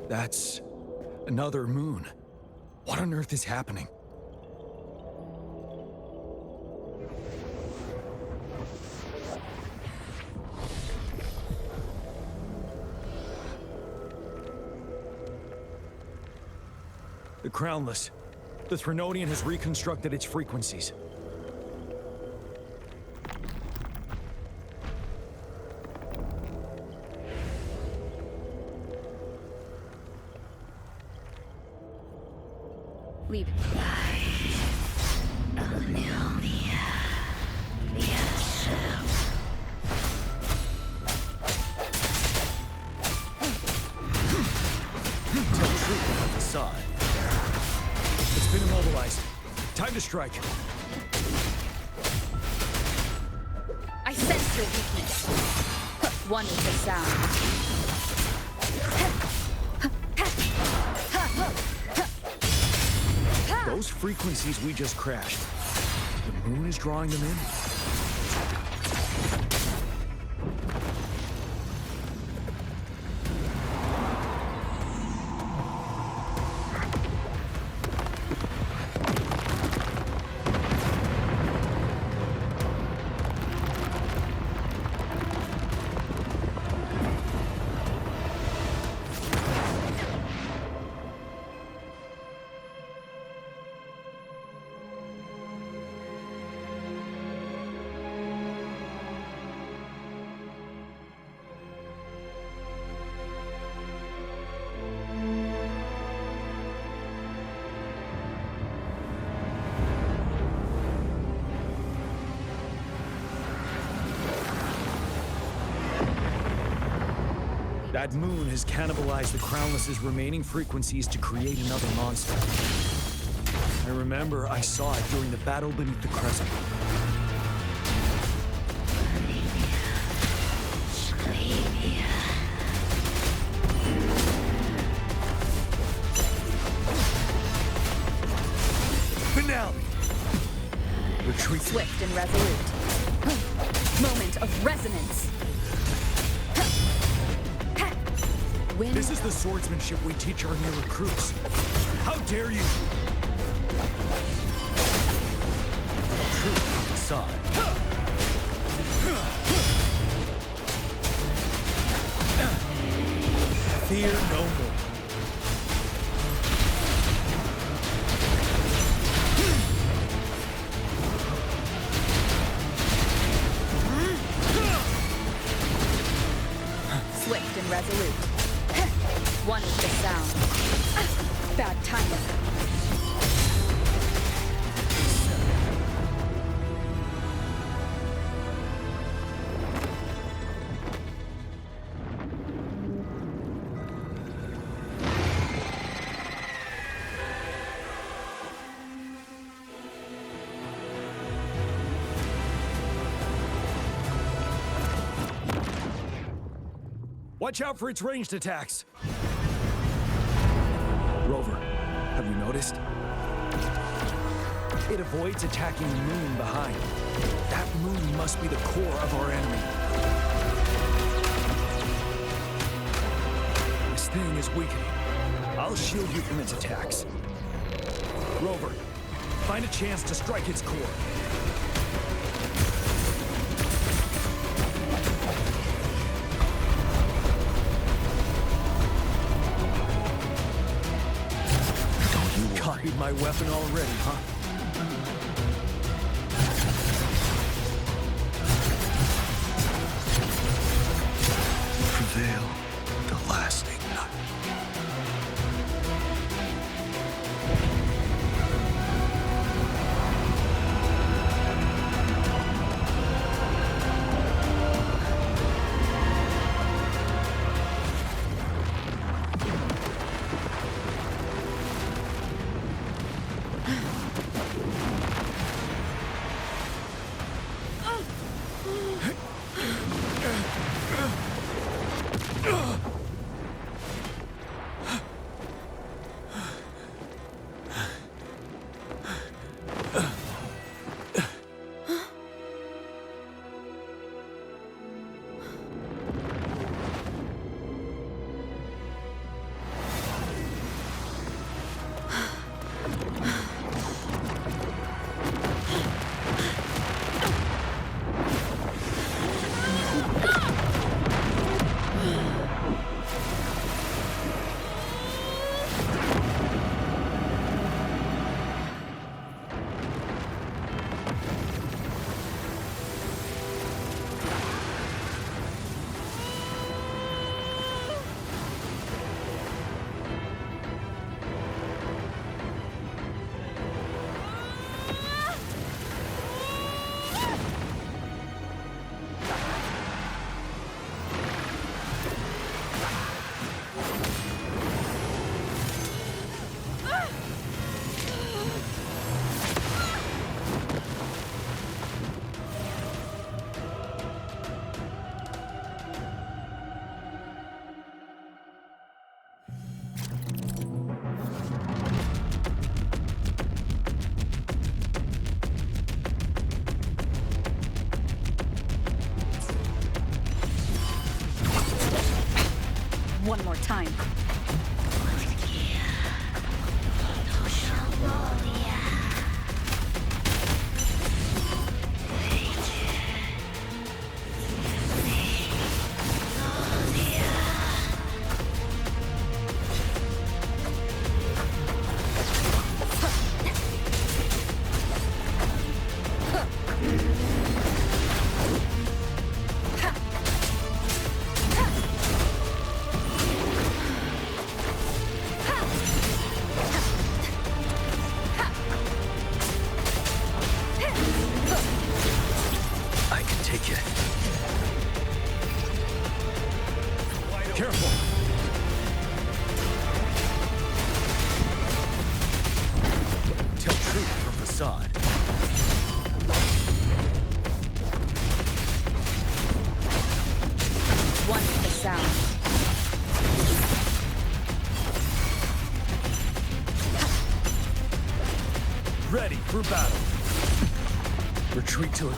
That's another moon. What on earth is happening? The Crownless. The Threnodian has reconstructed its frequencies. Leave. Tell the truth about the facade. It's been immobilized. Time to strike. I sense your weakness. One with the sound. Those frequencies we just crashed. The moon is drawing them in? That moon has cannibalized the Crownless's remaining frequencies to create another monster. I remember I saw it during the battle beneath the crescent. Finale! Retreat. Swift and resolute. Moment of resonance. Wind. This is the swordsmanship we teach our new recruits. How dare you! Truth inside. Fear no more. Swift and resolute. One with the sound. Bad timing. Watch out for its ranged attacks! Rover, have you noticed? It avoids attacking the moon behind. That moon must be the core of our enemy. This thing is weakening. I'll shield you from its attacks. Rover, find a chance to strike its core. Copied my weapon already, huh? Prevail the lasting night. One more time. I can take it. Careful! Tell truth from facade. One with the sound. Ready for battle. Retreat to it.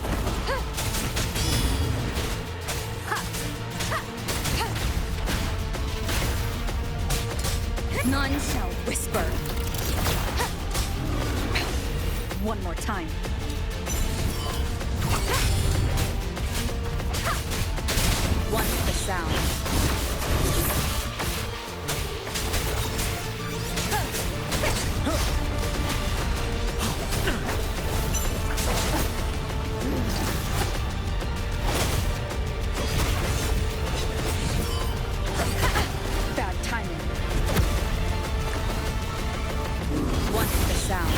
None shall whisper. One more time. One with the sound. Bad timing. One with the sound.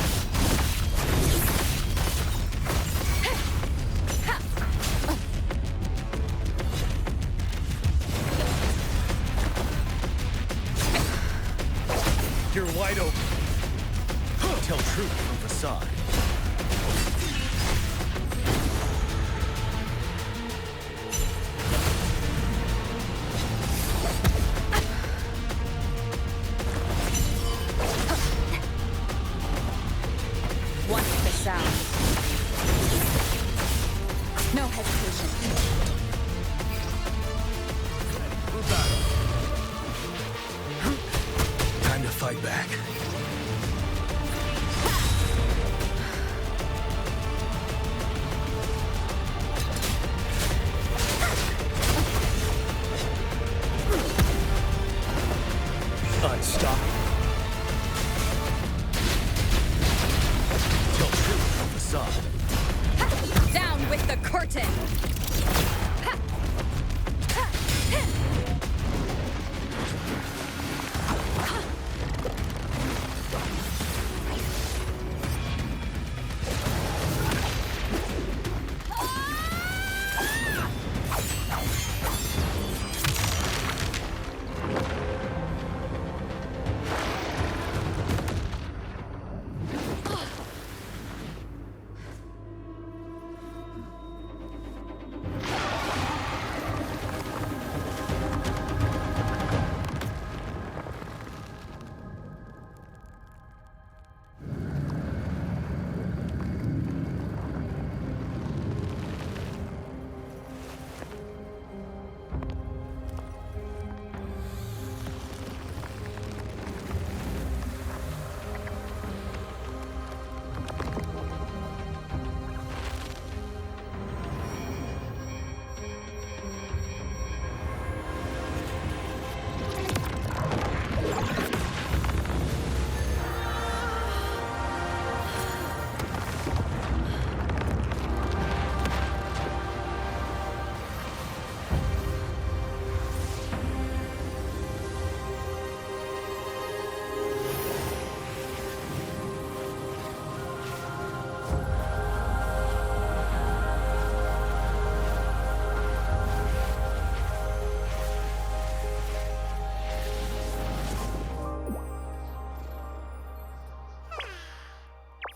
You're wide open. Tell truth from facade. One with the sound. No hesitation. For battle. Time to fight back. Unstoppable. Tell truth from facade. Down with the curtain!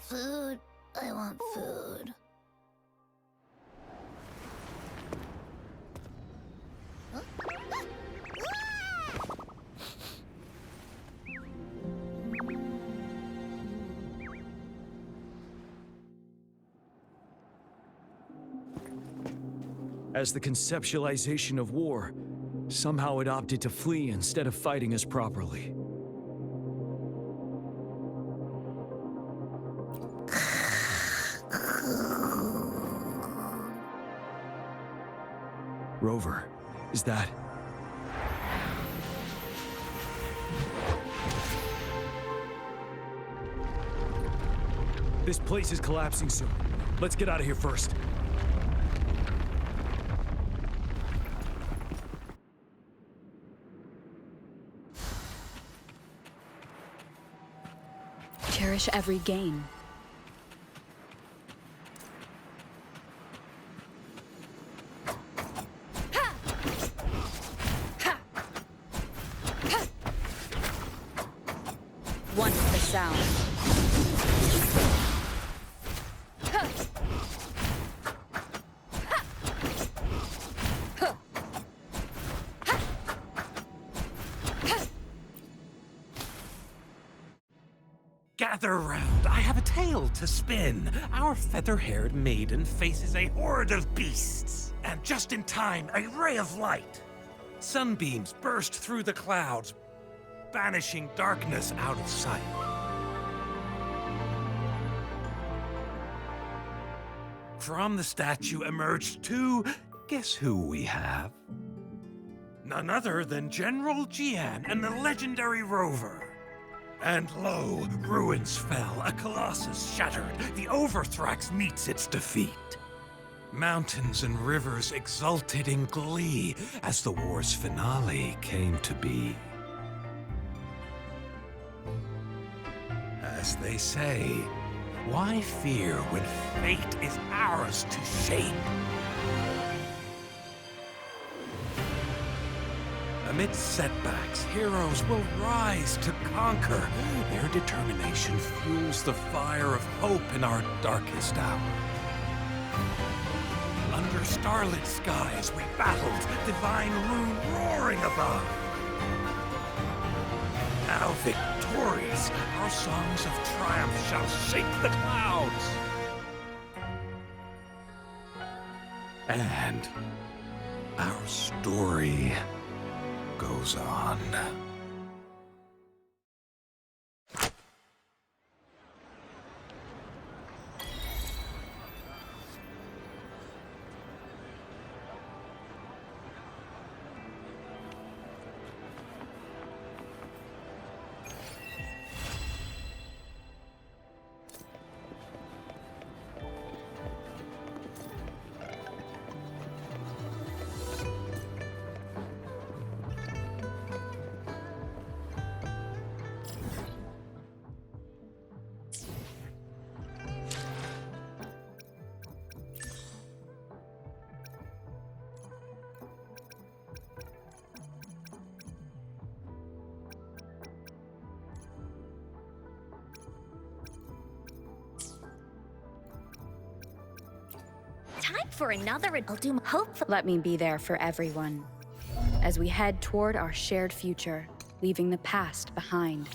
Food. I want food. As the conceptualization of war Somehow it opted to flee instead of fighting us properly. Rover, is that... This place is collapsing soon. Let's get out of here first. Cherish every gain. One with the sound. Gather round, I have a tale to spin. Our feather-haired maiden faces a horde of beasts. And just in time, a ray of light. Sunbeams burst through the clouds, banishing darkness out of sight. From the statue emerged two... Guess who we have? None other than General Jian and the legendary Rover. And lo, ruins fell, a colossus shattered, the Overthrax meets its defeat. Mountains and rivers exulted in glee as the war's finale came to be. As they say, why fear when fate is ours to shape? Amidst setbacks, heroes will rise to conquer. Their determination fuels the fire of hope in our darkest hour. Under starlit skies we battled, divine rune roaring above. Now victorious, our songs of triumph shall shake the clouds. And our story goes on. Time for another. I'll do. Hopefully. Let me be there for everyone as we head toward our shared future, leaving the past behind.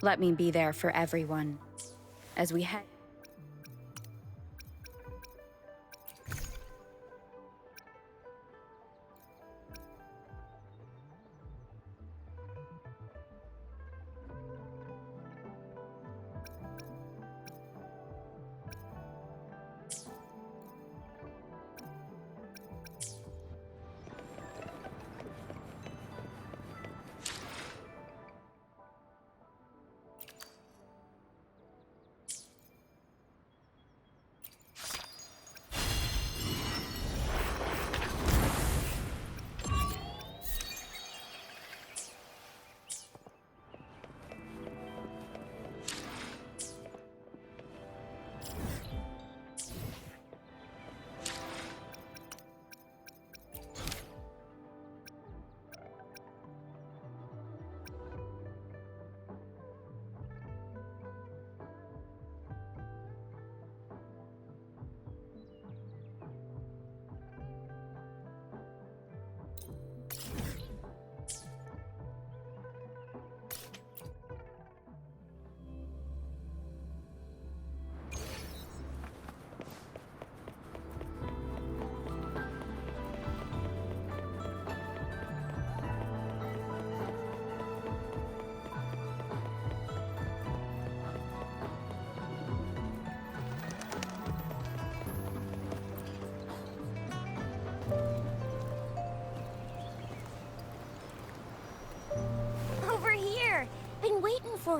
Let me be there for everyone as we head.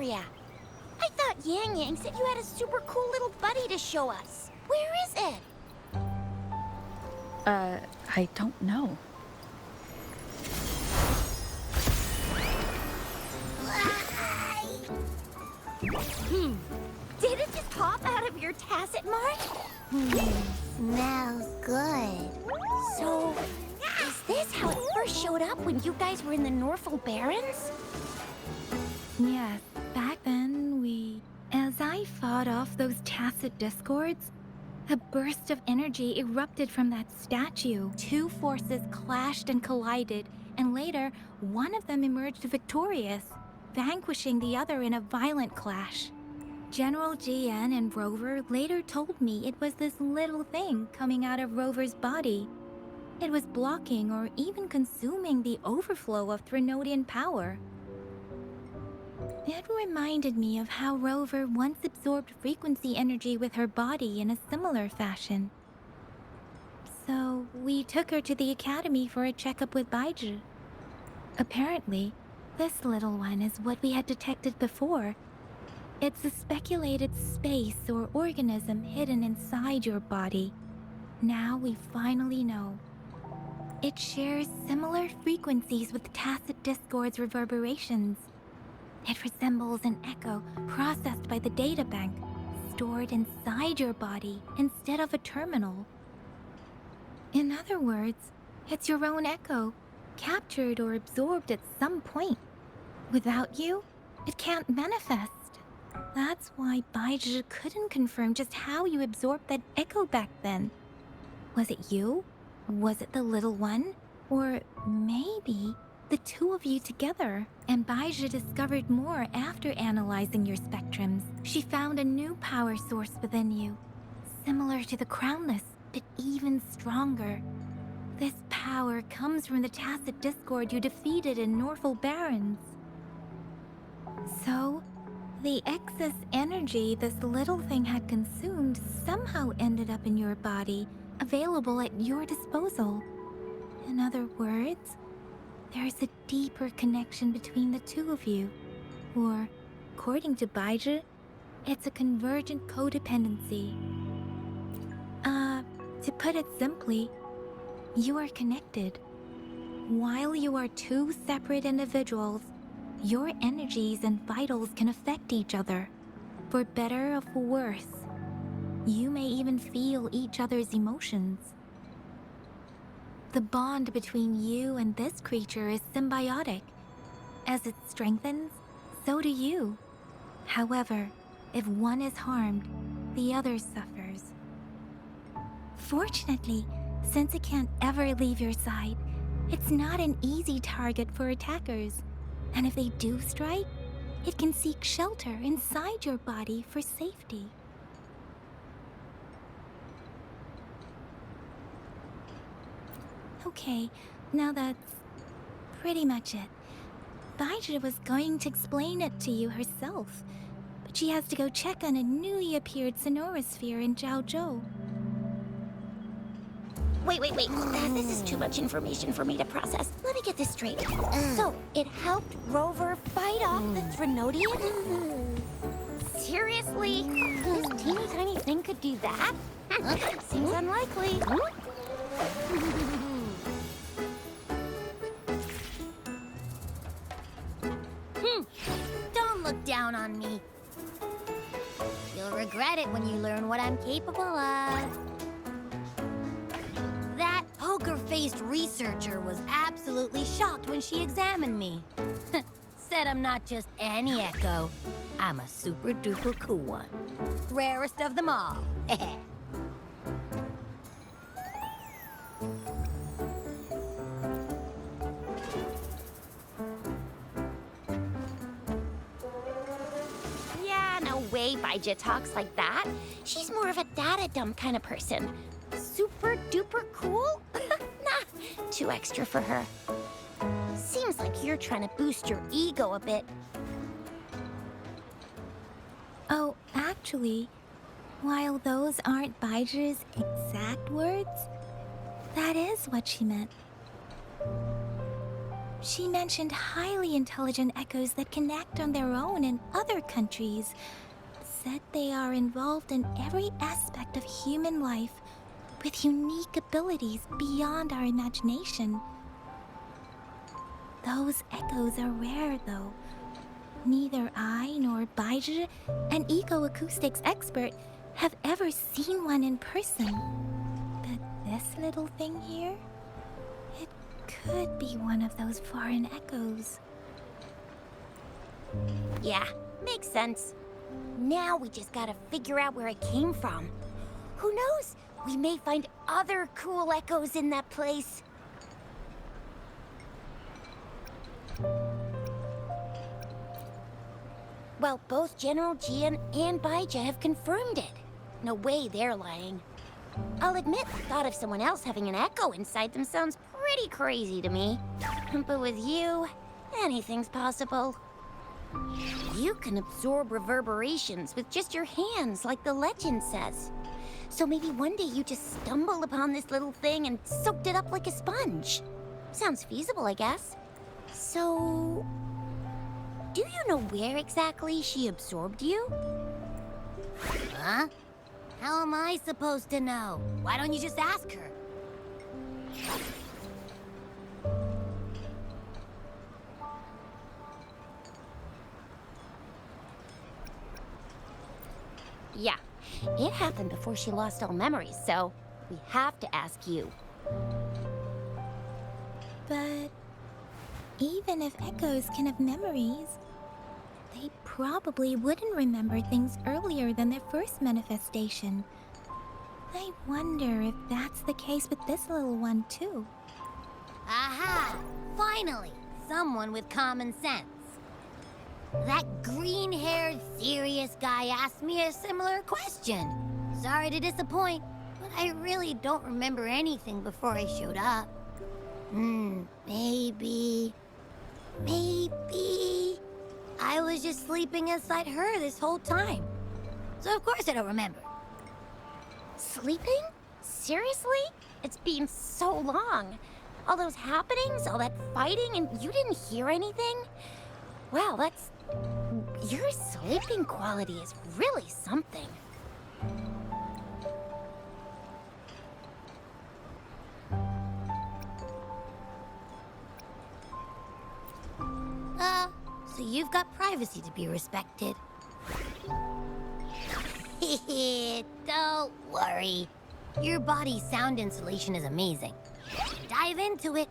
area. I thought Yang Yang said you had a super cool little buddy to show us. Where is it? I don't know. Did it just pop out of your tacit mark? Smells good. So, is this how it first showed up when you guys were in the Norfolk Barrens? Yes, back then as I fought off those tacit discords, a burst of energy erupted from that statue. Two forces clashed and collided, and later, one of them emerged victorious, vanquishing the other in a violent clash. General GN and Rover later told me it was this little thing coming out of Rover's body. It was blocking or even consuming the overflow of Threnodian power. It reminded me of how Rover once absorbed frequency energy with her body in a similar fashion. So, we took her to the academy for a checkup with Baiju. Apparently, this little one is what we had detected before. It's a speculated space or organism hidden inside your body. Now we finally know. It shares similar frequencies with tacit discord's reverberations. It resembles an echo processed by the data bank, stored inside your body instead of a terminal. In other words, it's your own echo, captured or absorbed at some point. Without you, it can't manifest. That's why Baiju couldn't confirm just how you absorbed that echo back then. Was it you? Was it the little one? Or maybe the two of you together? And Baiju discovered more after analyzing your spectrums. She found a new power source within you, similar to the Crownless, but even stronger. This power comes from the tacit discord you defeated in Norfolk Barrens. So, the excess energy this little thing had consumed somehow ended up in your body, available at your disposal. In other words, there's a deeper connection between the two of you. Or, according to Baiju, it's a convergent codependency. To put it simply, you are connected. While you are two separate individuals, your energies and vitals can affect each other, for better or for worse. You may even feel each other's emotions. The bond between you and this creature is symbiotic. As it strengthens, so do you. However, if one is harmed, the other suffers. Fortunately, since it can't ever leave your side, it's not an easy target for attackers. And if they do strike, it can seek shelter inside your body for safety. Okay, now that's pretty much it. Baiju was going to explain it to you herself, but she has to go check on a newly appeared sonorosphere in Jiaozhou. Wait. This is too much information for me to process. Let me get this straight. So, it helped Rover fight off the Threnodian? Seriously? This teeny tiny thing could do that? Seems unlikely. Don't look down on me. You'll regret it when you learn what I'm capable of. That poker-faced researcher was absolutely shocked when she examined me. Said I'm not just any echo. I'm a super-duper cool one. Rarest of them all. Yeah, no way Baiju talks like that. She's more of a data dump kind of person. Super duper cool? Nah, too extra for her. Seems like you're trying to boost your ego a bit. Oh, actually, while those aren't Baiju's exact words, that is what she meant. She mentioned highly intelligent echoes that can act on their own in other countries. Said they are involved in every aspect of human life with unique abilities beyond our imagination. Those echoes are rare, though. Neither I nor Baizhi, an eco-acoustics expert, have ever seen one in person. But this little thing here? It could be one of those foreign echoes. Yeah, makes sense. Now we just gotta figure out where it came from. Who knows? We may find other cool echoes in that place. Well, both General Jian and Baija have confirmed it. No way they're lying. I'll admit the thought of someone else having an echo inside them sounds pretty crazy to me. But with you, anything's possible. You can absorb reverberations with just your hands, like the legend says. So maybe one day you just stumbled upon this little thing and soaked it up like a sponge. Sounds feasible, I guess. So, do you know where exactly she absorbed you? Huh? How am I supposed to know? Why don't you just ask her? Yeah, it happened before she lost all memories, so we have to ask you. But even if echoes can have memories, they probably wouldn't remember things earlier than their first manifestation. I wonder if that's the case with this little one, too. Aha! Finally, someone with common sense. That green-haired, serious guy asked me a similar question. Sorry to disappoint, but I really don't remember anything before I showed up. Maybe I was just sleeping inside her this whole time. So of course I don't remember. Sleeping? Seriously? It's been so long. All those happenings, all that fighting, and you didn't hear anything? Wow, that's... Your sleeping quality is really something. So you've got privacy to be respected. Don't worry. Your body's sound insulation is amazing. Dive into it,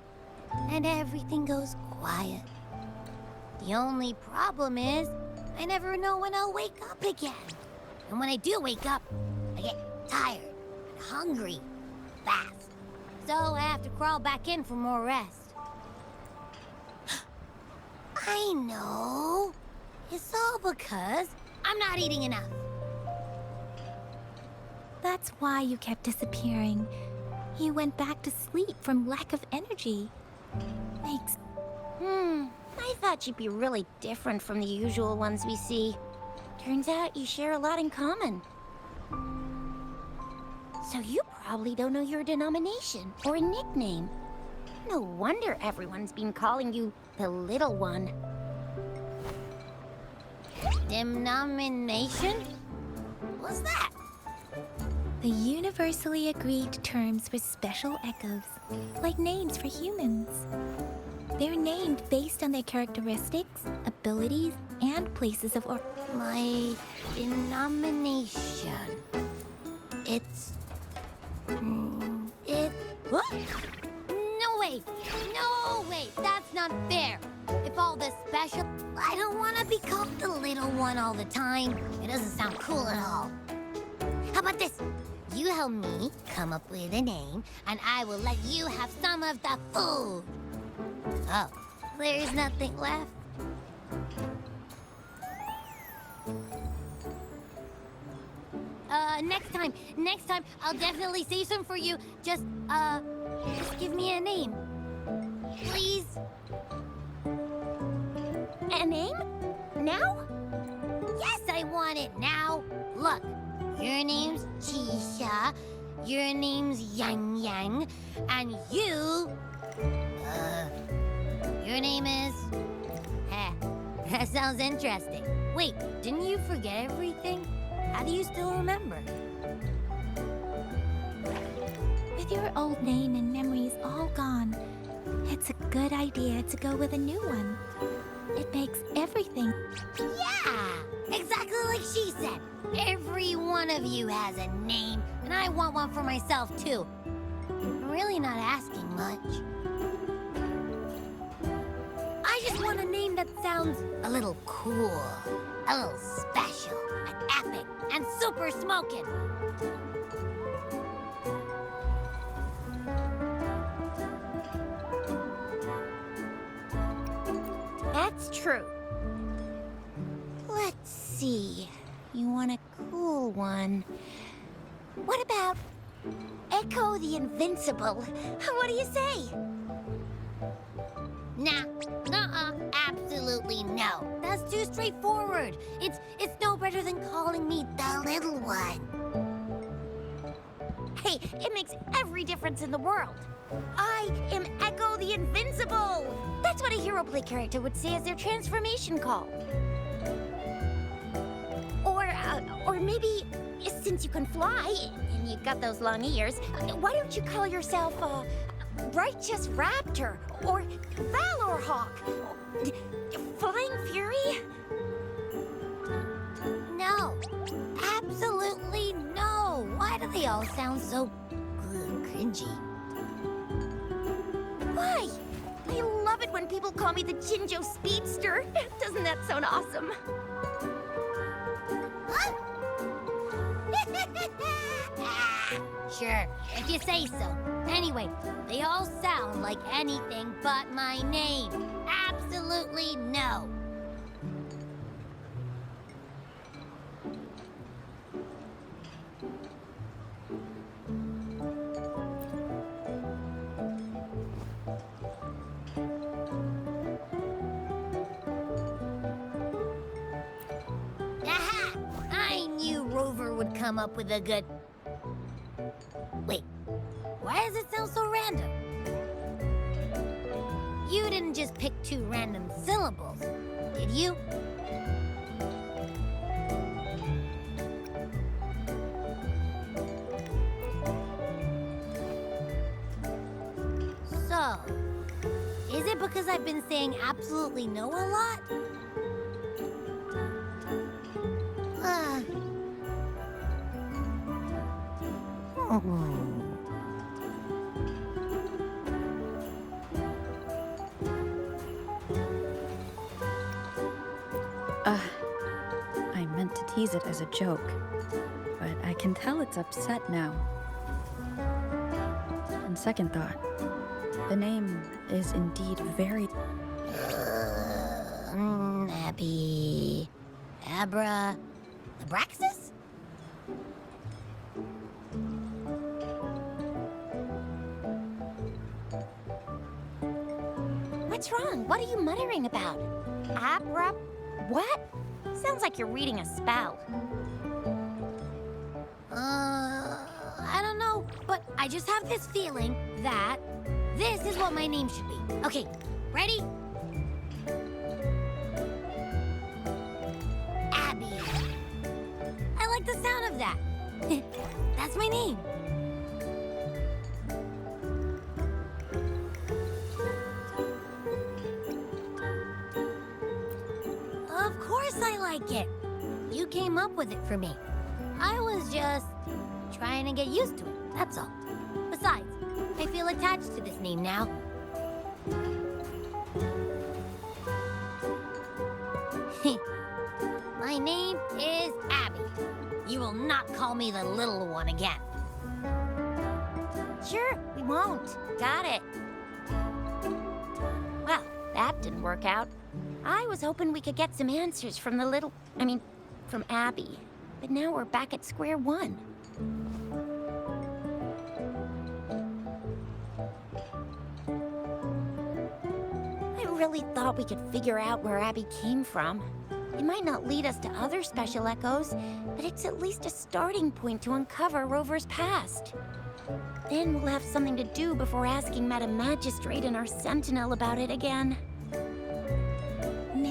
and everything goes quiet. The only problem is, I never know when I'll wake up again. And when I do wake up, I get tired and hungry fast. So I have to crawl back in for more rest. I know. It's all because I'm not eating enough. That's why you kept disappearing. You went back to sleep from lack of energy. Makes... I thought you'd be really different from the usual ones we see. Turns out you share a lot in common. So you probably don't know your denomination or a nickname. No wonder everyone's been calling you the Little One. Denomination? What's that? The universally agreed terms for special echoes, like names for humans. They're named based on their characteristics, abilities, and places of My denomination. It's... What? No way! No way! That's not fair! If all this special... I don't want to be called the Little One all the time. It doesn't sound cool at all. How about this? You help me come up with a name, and I will let you have some of the food. Oh, there's nothing left. Next time, I'll definitely save some for you. Just give me a name. Please? A name? Now? Yes, I want it now. Look, your name's Chisha, your name's Yang Yang, and you... Your name is? Heh, that sounds interesting. Wait, didn't you forget everything? How do you still remember? With your old name and memories all gone, it's a good idea to go with a new one. It makes everything. Yeah, exactly like she said. Every one of you has a name, and I want one for myself, too. I'm really not asking much. I just want a name that sounds a little cool, a little special, and epic, and super smoking. That's true. Let's see. You want a cool one. What about Echo the Invincible? What do you say? Nah, nuh-uh, absolutely no. That's too straightforward. It's no better than calling me the little one. Hey, it makes every difference in the world. I am Echo the Invincible! That's what a hero play character would say as their transformation call. Or maybe, since you can fly, and you've got those long ears, why don't you call yourself, Righteous Raptor, or Valor Hawk, Flying Fury? No, absolutely no. Why do they all sound so cringy? Why? I love it when people call me the Jinjo Speedster. Doesn't that sound awesome? Huh? Sure, if you say so. Anyway, they all sound like anything but my name. Absolutely no. Aha! I knew Rover would come up with a good... Wait, why does it sound so random? You didn't just pick two random syllables, did you? So, is it because I've been saying absolutely no a lot? I meant to tease it as a joke, but I can tell it's upset now. On second thought, the name is indeed very... Abby... Abra... Abraxas? What's wrong? What are you muttering about? Abra... what? Sounds like you're reading a spell. I don't know, but I just have this feeling that this is what my name should be. Okay, ready? Abby. I like the sound of that. That's my name. Of course I like it. You came up with it for me. I was just trying to get used to it, that's all. Besides, I feel attached to this name now. My name is Abby. You will not call me the little one again. Sure, we won't. Got it. Well, that didn't work out. I was hoping we could get some answers from from Abby. But now we're back at square one. I really thought we could figure out where Abby came from. It might not lead us to other special echoes, but it's at least a starting point to uncover Rover's past. Then we'll have something to do before asking Madam Magistrate and our Sentinel about it again.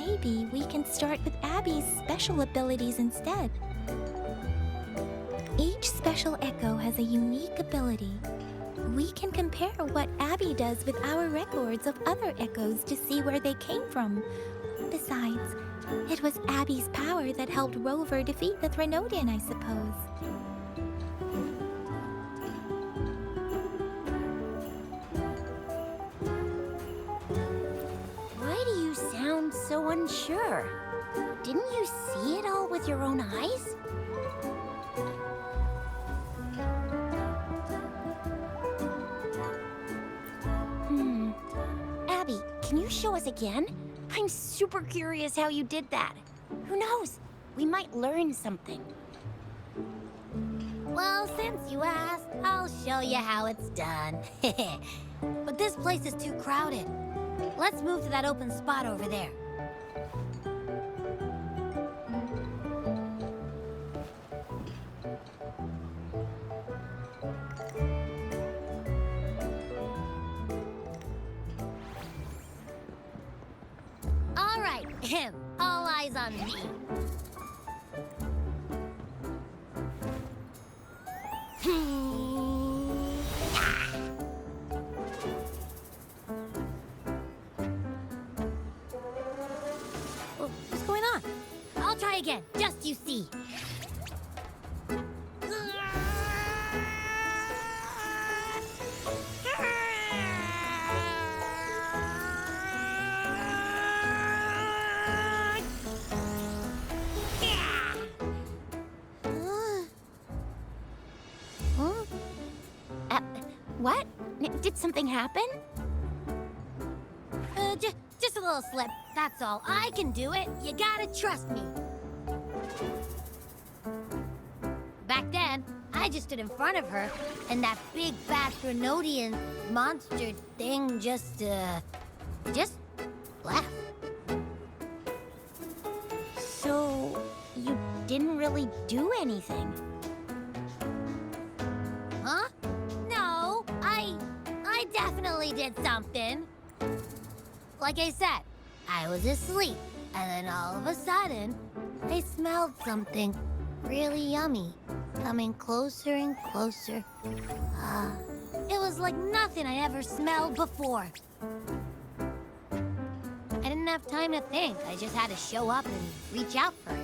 maybe we can start with Abby's special abilities instead. Each special echo has a unique ability. We can compare what Abby does with our records of other echoes to see where they came from. Besides, it was Abby's power that helped Rover defeat the Threnodian, I suppose. Why do you sound so unsure? Didn't you see it all with your own eyes? Abby, can you show us again? I'm super curious how you did that. Who knows? We might learn something. Well, since you asked, I'll show you how it's done. But this place is too crowded. Let's move to that open spot over there. All right, all eyes on me. What's going on? I'll try again, just you see. What? Did something happen? Just a little slip, that's all. I can do it. You gotta trust me. Back then, I just stood in front of her, and that big bad Threnodian monster thing just left. So, you didn't really do anything? Huh? No, I definitely did something. Like I said, I was asleep, and then all of a sudden, I smelled something really yummy, coming closer and closer. It was like nothing I ever smelled before. I didn't have time to think. I just had to show up and reach out for it.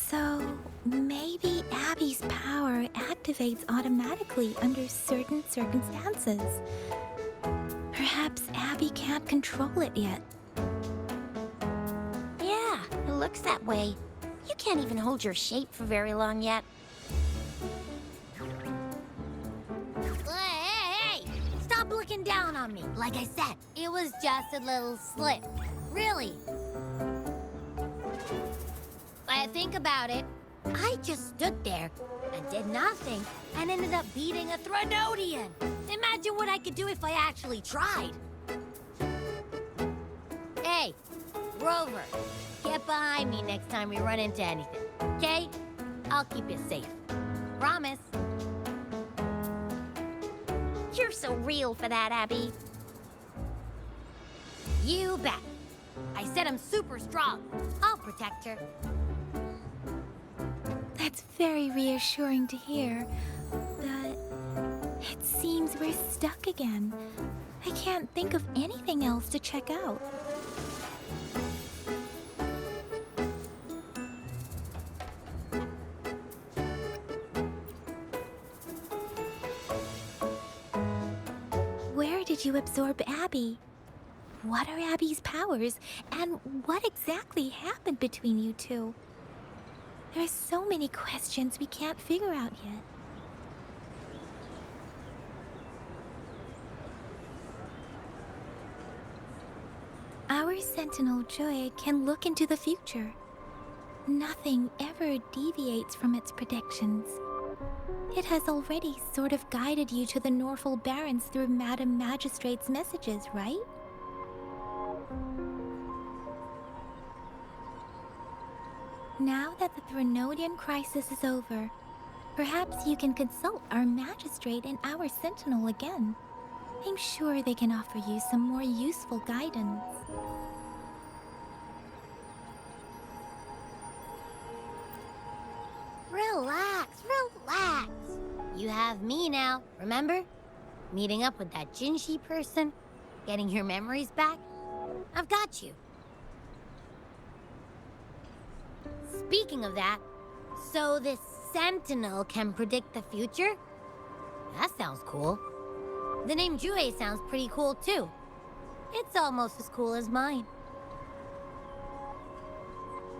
So, maybe Abby's power activates automatically under certain circumstances. Perhaps Abby can't control it yet. Yeah, it looks that way. You can't even hold your shape for very long yet. Hey! Stop looking down on me. Like I said, it was just a little slip. Really. But I think about it, I just stood there and did nothing and ended up beating a Threnodian. Imagine what I could do if I actually tried. Hey, Rover, get behind me next time we run into anything, okay? I'll keep you safe. Promise. You're so real for that, Abby. You bet. I said I'm super strong. I'll protect her. That's very reassuring to hear, but it seems we're stuck again. I can't think of anything else to check out. Where did you absorb Abby? What are Abby's powers, and what exactly happened between you two? There are so many questions we can't figure out yet. Our Sentinel Joy can look into the future. Nothing ever deviates from its predictions. It has already sort of guided you to the Norfolk Barrens through Madam Magistrate's messages, right? Now that the Threnodian crisis is over, perhaps you can consult our Magistrate and our Sentinel again. I'm sure they can offer you some more useful guidance. Relax, relax. You have me now, remember? Meeting up with that Jinshi person, getting your memories back. I've got you. Speaking of that, so this Sentinel can predict the future? That sounds cool. The name Jue sounds pretty cool too. It's almost as cool as mine.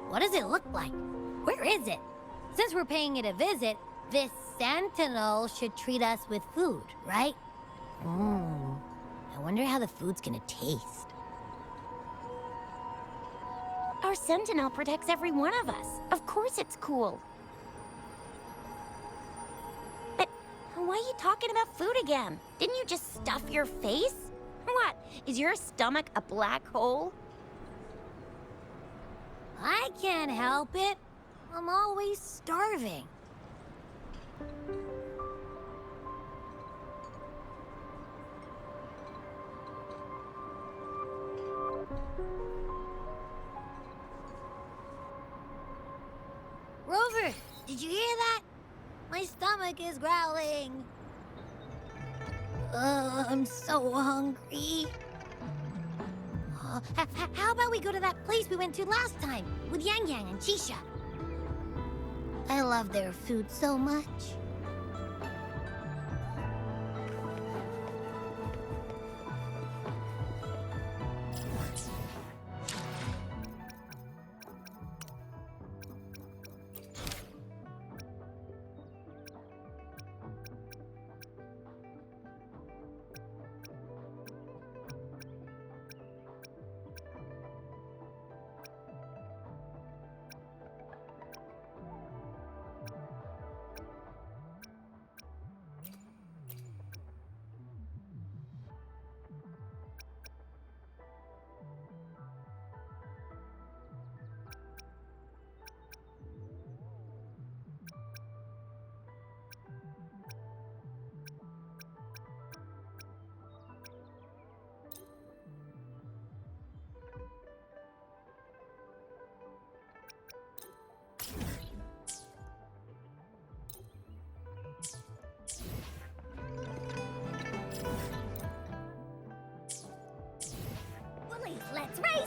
What does it look like? Where is it? Since we're paying it a visit, this Sentinel should treat us with food, right? I wonder how the food's gonna taste. Our Sentinel protects every one of us. Of course it's cool. But why are you talking about food again? Didn't you just stuff your face? What? Is your stomach a black hole? I can't help it. I'm always starving. Rover, did you hear that? My stomach is growling. I'm so hungry. How about we go to that place we went to last time with Yang Yang and Chisha? I love their food so much. Let's race!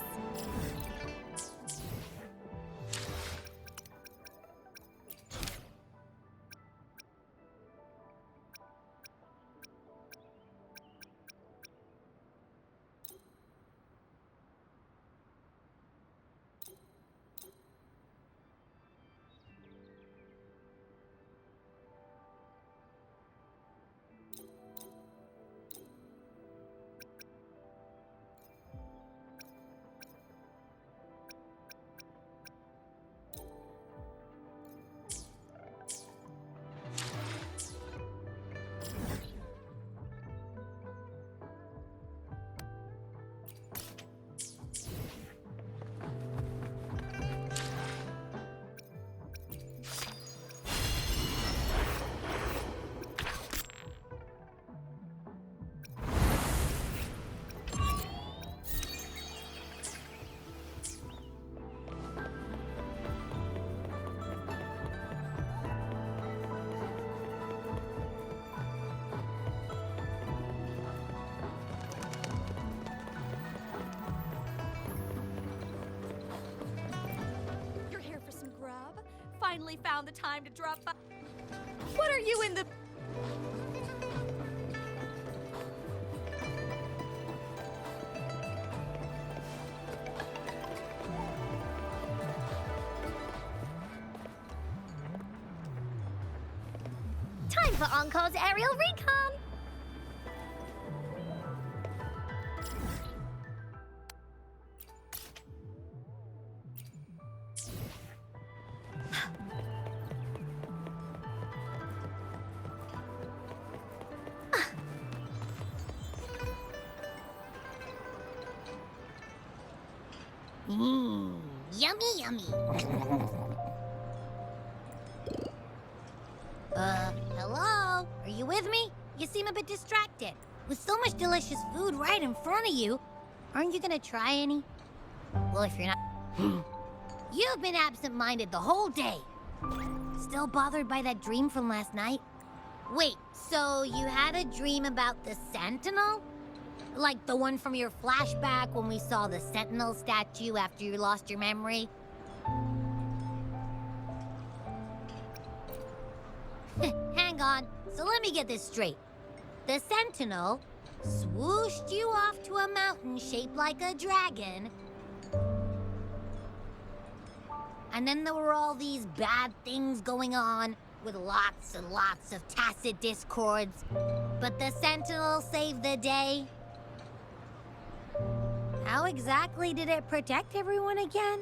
Finally found the time to drop by. What are you in the... Time for Encore's aerial recon! Yummy, yummy. Hello? Are you with me? You seem a bit distracted. With so much delicious food right in front of you, aren't you gonna try any? Well, if you're not... You've been absent-minded the whole day. Still bothered by that dream from last night? Wait, so you had a dream about the Sentinel? Like the one from your flashback when we saw the Sentinel statue after you lost your memory? Hang on, so let me get this straight. The Sentinel swooshed you off to a mountain shaped like a dragon. And then there were all these bad things going on, with lots and lots of tacit discords. But the Sentinel saved the day. How exactly did it protect everyone again?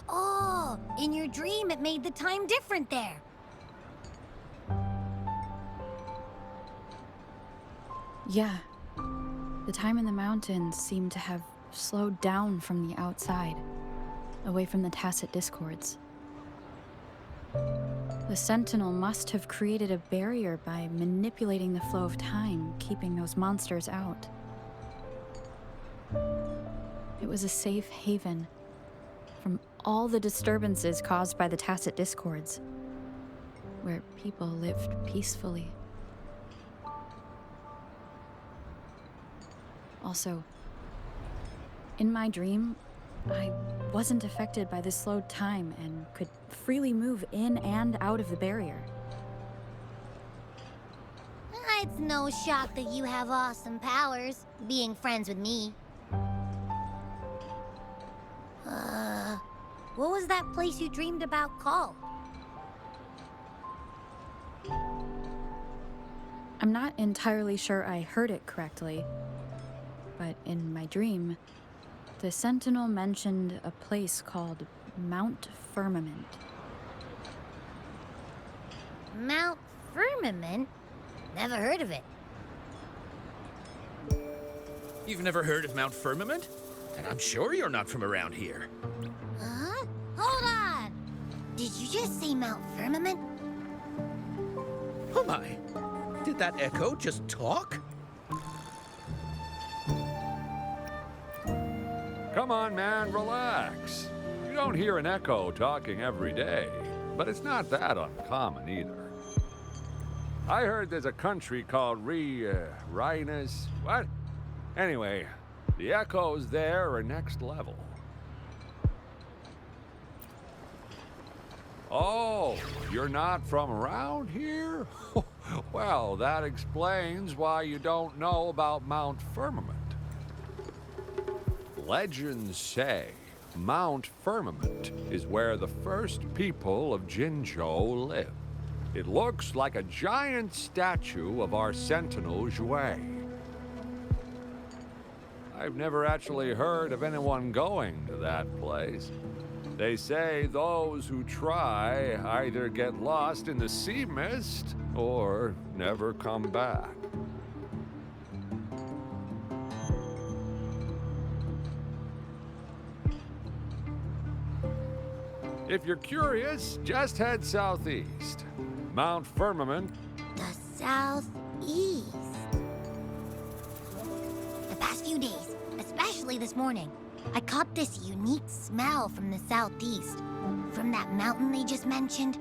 Oh, in your dream it made the time different there. Yeah. The time in the mountains seemed to have slowed down from the outside, away from the tacit discords. The Sentinel must have created a barrier by manipulating the flow of time, keeping those monsters out. It was a safe haven from all the disturbances caused by the tacit discords, where people lived peacefully. Also, in my dream, I wasn't affected by the slowed time and could freely move in and out of the barrier. It's no shock that you have awesome powers, being friends with me. What was that place you dreamed about called? I'm not entirely sure I heard it correctly, but in my dream, the Sentinel mentioned a place called Mount Firmament. Mount Firmament? Never heard of it. You've never heard of Mount Firmament? And I'm sure you're not from around here. Huh? Hold on! Did you just say Mount Firmament? Oh my! Did that echo just talk? Come on, man, relax. You don't hear an echo talking every day, but it's not that uncommon either. I heard there's a country called Rhinus. What? Anyway, the echoes there are next level. Oh, you're not from around here? Well, that explains why you don't know about Mount Firmament. Legends say Mount Firmament is where the first people of Jinzhou lived. It looks like a giant statue of our Sentinel Jue. I've never actually heard of anyone going to that place. They say those who try either get lost in the sea mist or never come back. If you're curious, just head southeast. Mount Firmament. The southeast. The past few days, especially this morning, I caught this unique smell from the southeast. From that mountain they just mentioned.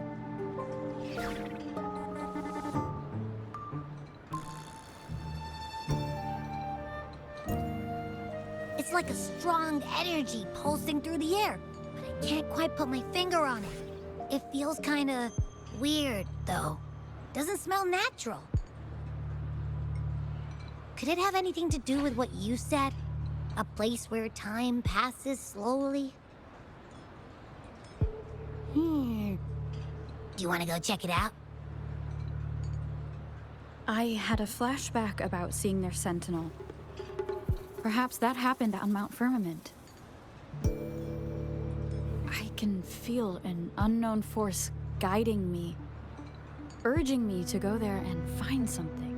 It's like a strong energy pulsing through the air, but I can't quite put my finger on it. It feels kinda weird, though. Doesn't smell natural. Could it have anything to do with what you said? A place where time passes slowly? Do you want to go check it out? I had a flashback about seeing their Sentinel. Perhaps that happened on Mount Firmament. I can feel an unknown force guiding me, urging me to go there and find something.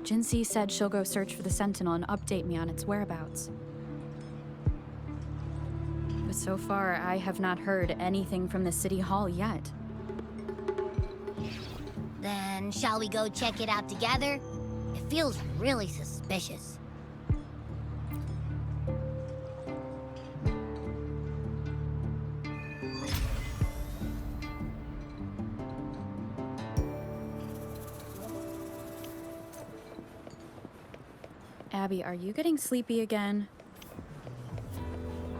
Jinxie said she'll go search for the Sentinel and update me on its whereabouts. But so far, I have not heard anything from the City Hall yet. Then shall we go check it out together? It feels really suspicious. Abby, are you getting sleepy again?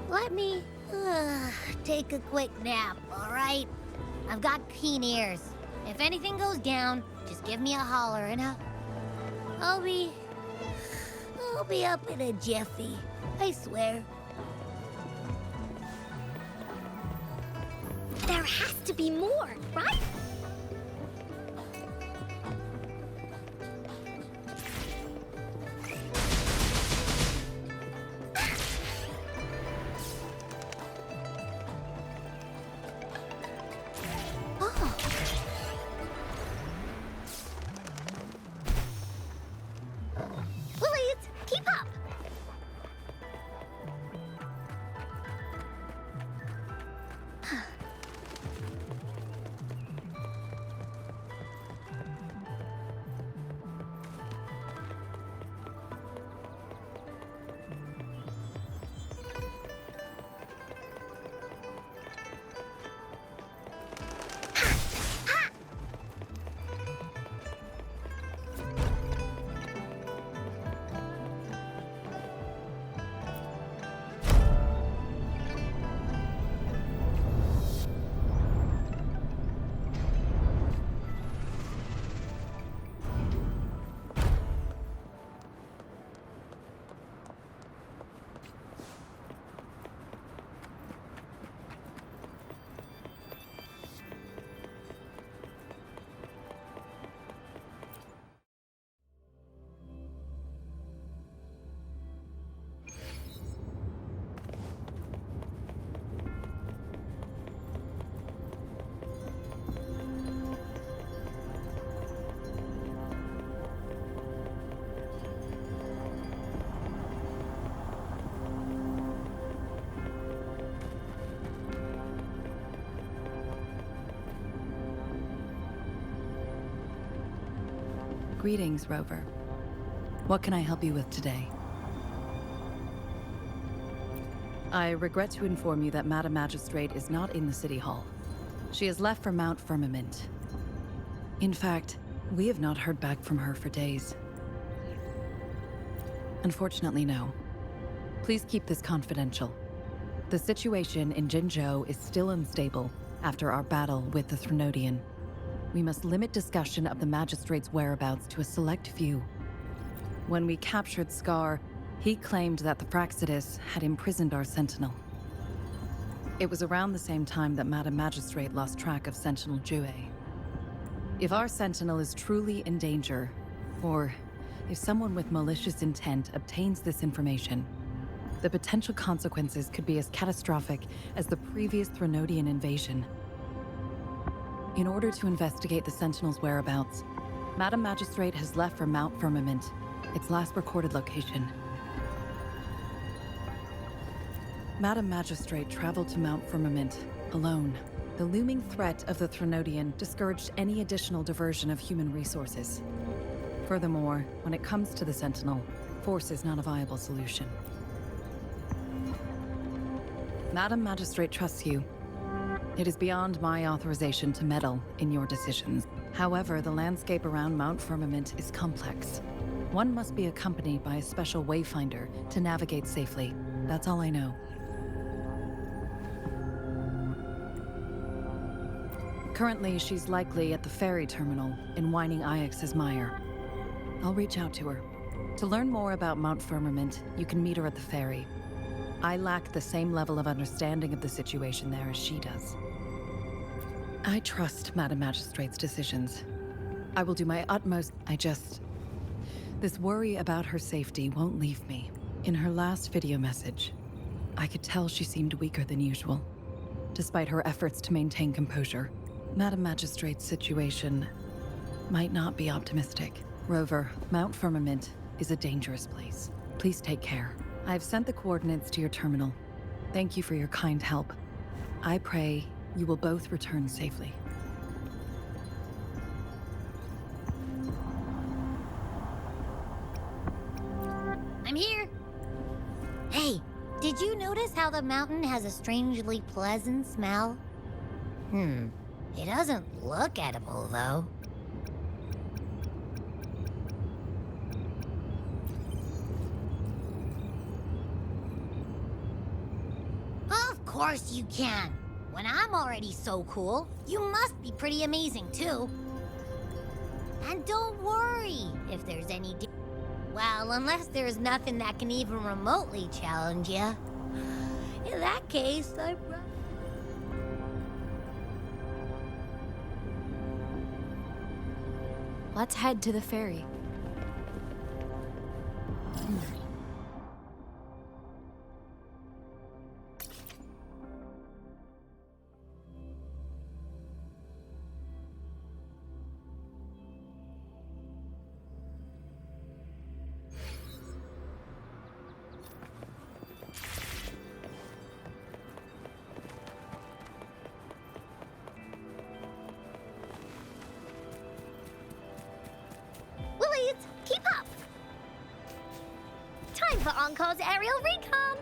Let me take a quick nap, all right? I've got keen ears. If anything goes down, just give me a holler and I'll be up in a jiffy. I swear. There has to be more, right? Please, keep up! Greetings, Rover. What can I help you with today? I regret to inform you that Madam Magistrate is not in the City Hall. She has left for Mount Firmament. In fact, we have not heard back from her for days. Unfortunately, no. Please keep this confidential. The situation in Jinzhou is still unstable after our battle with the Threnodian. We must limit discussion of the Magistrate's whereabouts to a select few. When we captured Scar, he claimed that the Praxidus had imprisoned our Sentinel. It was around the same time that Madam Magistrate lost track of Sentinel Jue. If our Sentinel is truly in danger, or if someone with malicious intent obtains this information, the potential consequences could be as catastrophic as the previous Threnodian invasion. In order to investigate the Sentinel's whereabouts, Madam Magistrate has left for Mount Firmament, its last recorded location. Madam Magistrate traveled to Mount Firmament alone. The looming threat of the Threnodian discouraged any additional diversion of human resources. Furthermore, when it comes to the Sentinel, force is not a viable solution. Madam Magistrate trusts you. It is beyond my authorization to meddle in your decisions. However, the landscape around Mount Firmament is complex. One must be accompanied by a special wayfinder to navigate safely. That's all I know. Currently, she's likely at the ferry terminal in Whining Ix's Mire. I'll reach out to her. To learn more about Mount Firmament, you can meet her at the ferry. I lack the same level of understanding of the situation there as she does. I trust Madam Magistrate's decisions. I will do my utmost. This worry about her safety won't leave me. In her last video message, I could tell she seemed weaker than usual, despite her efforts to maintain composure. Madam Magistrate's situation might not be optimistic. Rover, Mount Firmament is a dangerous place. Please take care. I've sent the coordinates to your terminal. Thank you for your kind help. I pray you will both return safely. Did you notice how the mountain has a strangely pleasant smell? It doesn't look edible, though. Of course you can. When I'm already so cool, you must be pretty amazing, too. And don't worry if there's any... Well, unless there's nothing that can even remotely challenge you. In that case, I'm... Let's head to the ferry. Willies, keep up! Time for Encore's aerial recon!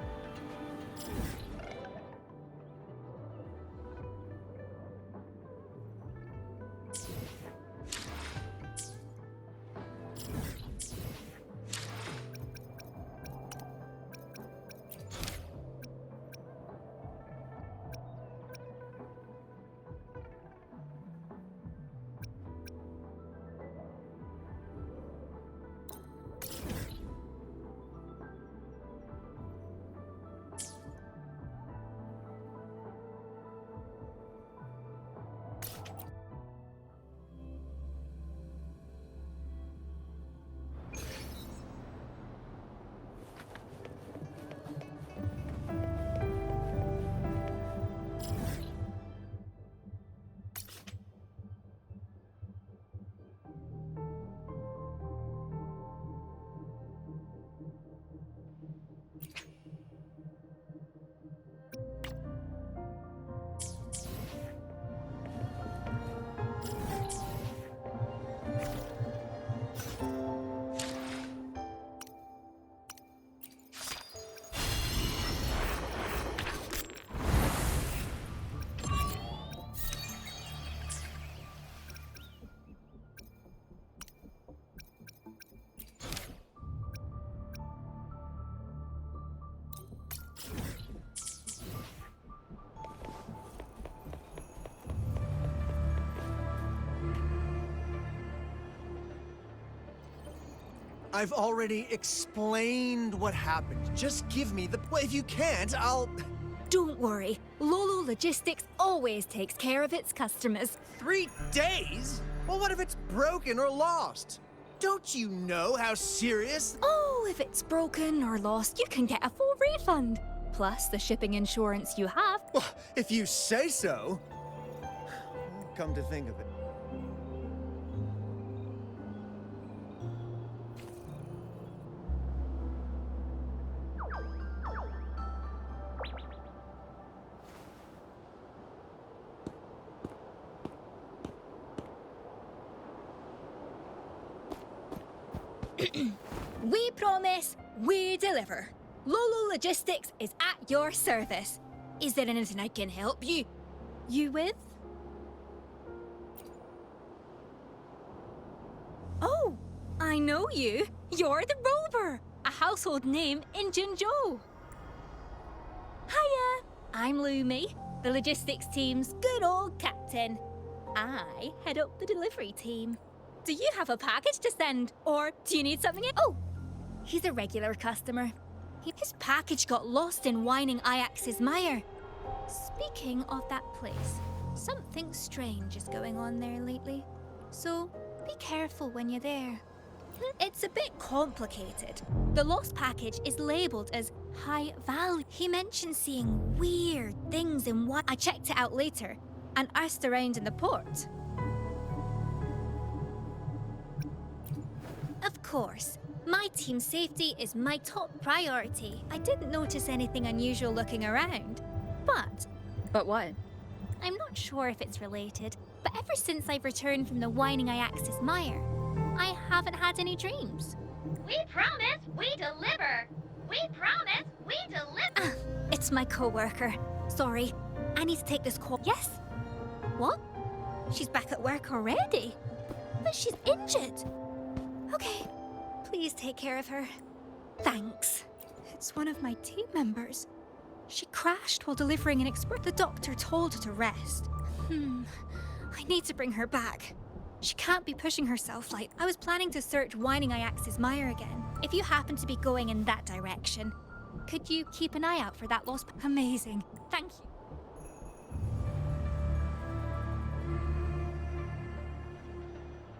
I've already explained what happened. Just give me the... Well, if you can't, I'll... Don't worry. Lolo Logistics always takes care of its customers. 3 days? Well, what if it's broken or lost? Don't you know how serious... Oh, if it's broken or lost, you can get a full refund. Plus the shipping insurance you have. Well, if you say so. Come to think of it. We promise, we deliver. Lolo Logistics is at your service. Is there anything I can help you with? Oh, I know you. You're the Rover, a household name in Jinzhou. Hiya, I'm Lumi, the logistics team's good old captain. I head up the delivery team. Do you have a package to send, or do you need something in? Oh, he's a regular customer. His package got lost in whining Ajax's mire. Speaking of that place, something strange is going on there lately. So be careful when you're there. It's a bit complicated. The lost package is labeled as high value. He mentioned seeing weird things in what I checked it out later and asked around in the port. Of course, my team's safety is my top priority. I didn't notice anything unusual looking around, but... But what? I'm not sure if it's related, but ever since I've returned from the whining Ajax's mire, I haven't had any dreams. We promise we deliver. We promise, we deliver. It's my co-worker. Sorry, I need to take this call. Yes? What? She's back at work already? But she's injured. Okay, please take care of her. Thanks. It's one of my team members. She crashed while delivering an express. The doctor told her to rest. I need to bring her back. She can't be pushing herself like... I was planning to search Whining Iax's mire again. If you happen to be going in that direction, could you keep an eye out for that lost... Amazing. Thank you.